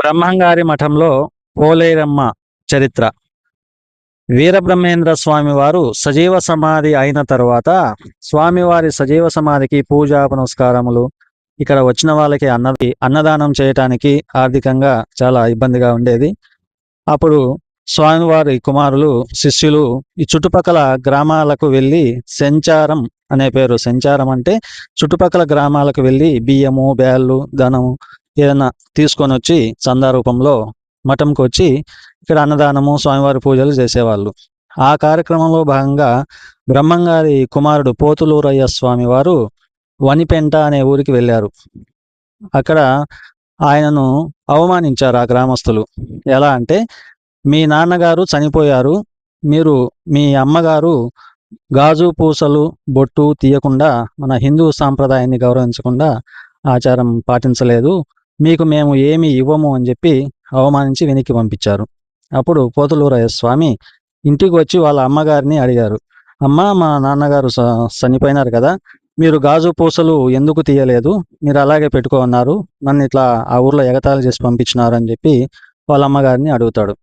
బ్రహ్మంగారి మఠంలో పోలేరమ్మ చరిత్ర. వీరబ్రహ్మేంద్ర స్వామి వారు సజీవ సమాధి అయిన తర్వాత స్వామివారి సజీవ సమాధికి పూజా పునస్కారములు, ఇక్కడ వచ్చిన వాళ్ళకి అన్నదానం చేయటానికి ఆర్థికంగా చాలా ఇబ్బందిగా ఉండేది. అప్పుడు స్వామివారి కుమారులు శిష్యులు ఈ చుట్టుపక్కల గ్రామాలకు వెళ్ళి సంచారం అనే పేరు, సంచారం అంటే చుట్టుపక్కల గ్రామాలకు వెళ్ళి బియ్యము, బ్యాళ్ళు, ధనము ఏదైనా తీసుకొని వచ్చి చందా రూపంలో మఠంకి వచ్చి ఇక్కడ అన్నదానము, స్వామివారి పూజలు చేసేవాళ్ళు. ఆ కార్యక్రమంలో భాగంగా బ్రహ్మంగారి కుమారుడు పోతులూరయ్య స్వామి వారు వనిపెంట అనే ఊరికి వెళ్ళారు. అక్కడ ఆయనను అవమానించారు ఆ గ్రామస్తులు. ఎలా అంటే, మీ నాన్నగారు చనిపోయారు, మీరు మీ అమ్మగారు గాజు పూసలు బొట్టు తీయకుండా మన హిందూ సాంప్రదాయాన్ని గౌరవించకుండా ఆచారం పాటించలేదు, మీకు మేము ఏమి ఇవ్వము అని చెప్పి అవమానించి వెనక్కి పంపించారు. అప్పుడు పోతులూరయ్య స్వామి ఇంటికి వచ్చి వాళ్ళ అమ్మగారిని అడిగారు, అమ్మ, మా నాన్నగారు చనిపోయినారు కదా, మీరు గాజు పూసలు ఎందుకు తీయలేదు, మీరు అలాగే పెట్టుకోన్నారు, నన్ను ఇట్లా ఆ ఊర్లో ఎగతాళి చేసి పంపించినారు అని చెప్పి వాళ్ళ అమ్మగారిని అడుగుతాడు.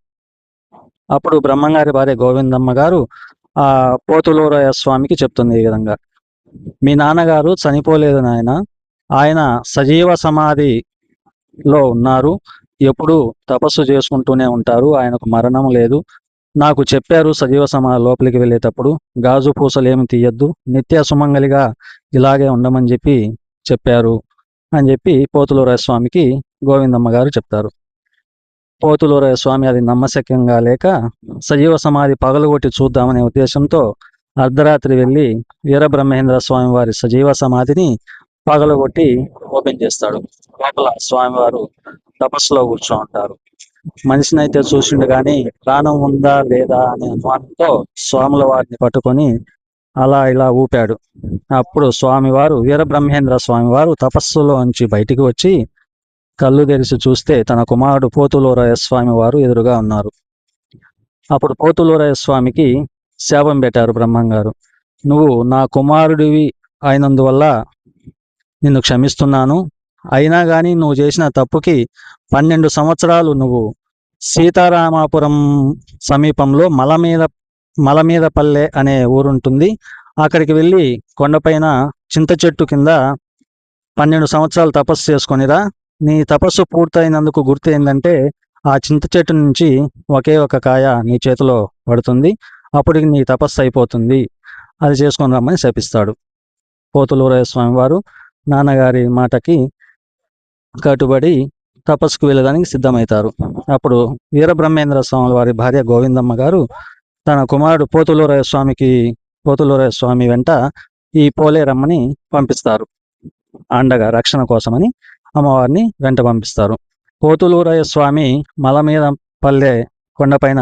అప్పుడు బ్రహ్మంగారి భార్య గోవిందమ్మ గారు ఆ పోతులూరయ్య స్వామికి చెప్తుంది ఈ విధంగా, మీ నాన్నగారు చనిపోలేదు నాయన, ఆయన సజీవ సమాధిలో ఉన్నారు, ఎప్పుడు తపస్సు చేసుకుంటూనే ఉంటారు, ఆయనకు మరణం లేదు, నాకు చెప్పారు సజీవ సమాధి లోపలికి వెళ్ళేటప్పుడు గాజు పూసలు ఏమి తీయద్దు, నిత్య సుమంగలిగా ఇలాగే ఉండమని చెప్పి చెప్పారు అని చెప్పి పోతులూరయ్య స్వామికి గోవిందమ్మ గారు చెప్తారు. పోతులూరయ్య స్వామి అది నమ్మశక్యంగా లేక సజీవ సమాధి పగలగొట్టి చూద్దామనే ఉద్దేశంతో అర్ధరాత్రి వెళ్ళి వీరబ్రహ్మేంద్ర స్వామి వారి సజీవ సమాధిని పగలగొట్టి ఓపెన్ చేస్తాడు. లోపల స్వామివారు తపస్సులో కూర్చో ఉంటారు. మనిషిని అయితే చూసిండు కానీ ప్రాణం ఉందా లేదా అనే అనుమానంతో స్వాముల వారిని పట్టుకొని అలా ఇలా ఊపాడు. అప్పుడు స్వామివారు, వీరబ్రహ్మేంద్ర స్వామివారు తపస్సులో నుంచి బయటికి వచ్చి కళ్ళు తెరిచి చూస్తే తన కుమారుడు పోతులూరయ్య స్వామి వారు ఎదురుగా ఉన్నారు. అప్పుడు పోతులూరయ్య స్వామికి శాపం పెట్టారు బ్రహ్మంగారు, నువ్వు నా కుమారుడివి అయినందువల్ల నిన్ను క్షమిస్తున్నాను, అయినా కానీ నువ్వు చేసిన తప్పుకి 12 సంవత్సరాలు నువ్వు సీతారామాపురం సమీపంలో మలమీదపల్లె అనే ఊరుంటుంది, అక్కడికి వెళ్ళి కొండపైన చింత చెట్టు కింద 12 సంవత్సరాలు తపస్సు చేసుకొనిరా, నీ తపస్సు పూర్తయినందుకు గుర్తు ఏంటంటే ఆ చింత చెట్టు నుంచి ఒకే ఒక కాయ నీ చేతిలో పడుతుంది, అప్పటికి నీ తపస్సు అయిపోతుంది, అది చేసుకొని రమ్మని శపిస్తాడు. పోతులూరయ్య స్వామి వారు నాన్నగారి మాటకి కట్టుబడి తపస్సుకు వెళ్ళడానికి సిద్ధమవుతారు. అప్పుడు వీరబ్రహ్మేంద్ర స్వామి వారి భార్య గోవిందమ్మ గారు తన కుమారుడు పోతులూరయ్య స్వామి వెంట ఈ పోలేరమ్మని పంపిస్తారు. అండగా రక్షణ కోసమని అమ్మవారిని వెంట పంపిస్తారు. పోతులూరయ్య స్వామి మలమీద పల్లె కొండపైన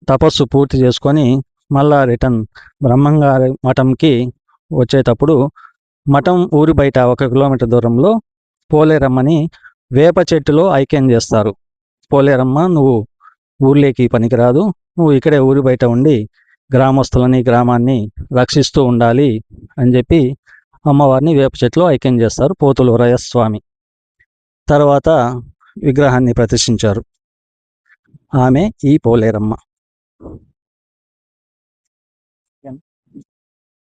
తపస్సు పూర్తి చేసుకొని మళ్ళా రిటర్న్ బ్రహ్మంగారి మఠంకి వచ్చేటప్పుడు మఠం ఊరి బయట 1 కిలోమీటర్ దూరంలో పోలేరమ్మని వేప చెట్టులో ఐక్యం చేస్తారు. పోలేరమ్మ, నువ్వు ఊర్లోకి పనికిరాదు, నువ్వు ఇక్కడే ఊరి బయట ఉండి గ్రామస్తులని, గ్రామాన్ని రక్షిస్తూ ఉండాలి అని చెప్పి అమ్మవారిని వేప చెట్టులో ఐక్యం చేస్తారు పోతులూరయ్య స్వామి. తర్వాత విగ్రహాన్ని ప్రతిష్ఠించారు. ఆమె ఈ పోలేరమ్మ.